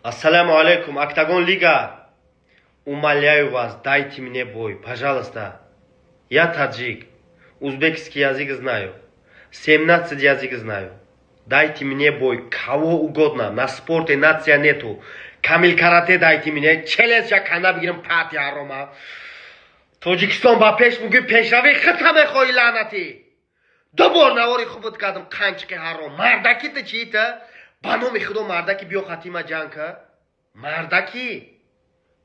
Ассаламу алейкум, Октагон Лига. Умоляю вас, дайте мне бой, пожалуйста. Я таджик, узбекский язык знаю, 17 язык знаю. Дайте мне бой, кого угодно, на спорте нация нету. Камил карате дайте мне, челлендж я кана бигирам пати арома. Тоджикистон ба пеш муги пешрави хатаме хои ланати. Добор навори хубут кадам канчке харом. Мардаки та чита? Ба номи худо мардаки биё хатима ҷанг. Мардаки?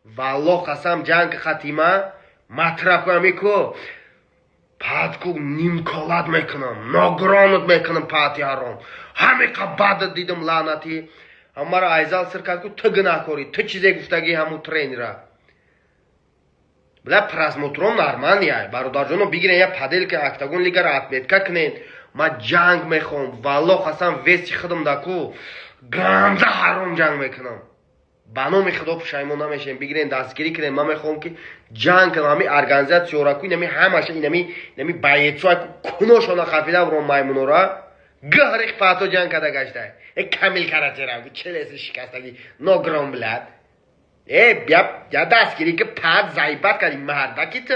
Валло қасам ҷанг хатима матрах кунам ико. Падку нимколат мекунам, ногронут мекунам пати харом. Ҳаме қа бад дидам лаънати. Ҳамара айзал сир кард ку ту гунахкори, ту чизе гуфтаги ҳамун тренера. Бля просмотром нормальный, бародарҷоно бигирен я паделка Октагон Лигара отметка кунен. Ма ҷанг мехоҳам, валло қасам вести худам даку ганда ҳаром ҷанг мекунам. Ба номи худо пушаймон намешавем, бигирен дастгирӣ кунен. Ман мехоҳам ки ҷанг кунам, ҳами организатсияораку инами ҳамаша инами байецоа куношона хафида вурон маймунора гҳрих пато ҷанг када гаштай. Камил каратерам челеси шикастаги ногрон блад. Я дастгирӣ ки пад заибат кади мардаки ту.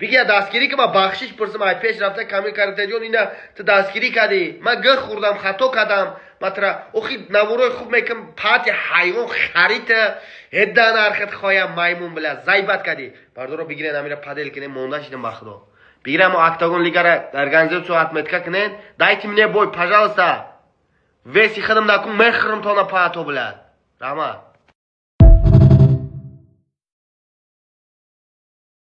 Биги я дастгирӣ ки ма бахшиш пурсам ай пеш рафта Камил каратерҷон ина ту дастгирӣ кади. Ма гӯ хӯрдам, хато кардам. Матра охи наворои хуб мекам пати ҳайвон харита эда нархат хоя маймун бля заибат кади. Бардоро бигирен амира падел кунен монда шидам ба худо. Бигирен мо Октагон Лигара организацию отметка кунен. Дайте мне бой, пожалуйста. Веси худам накун мехрам то на пато бля. Рама.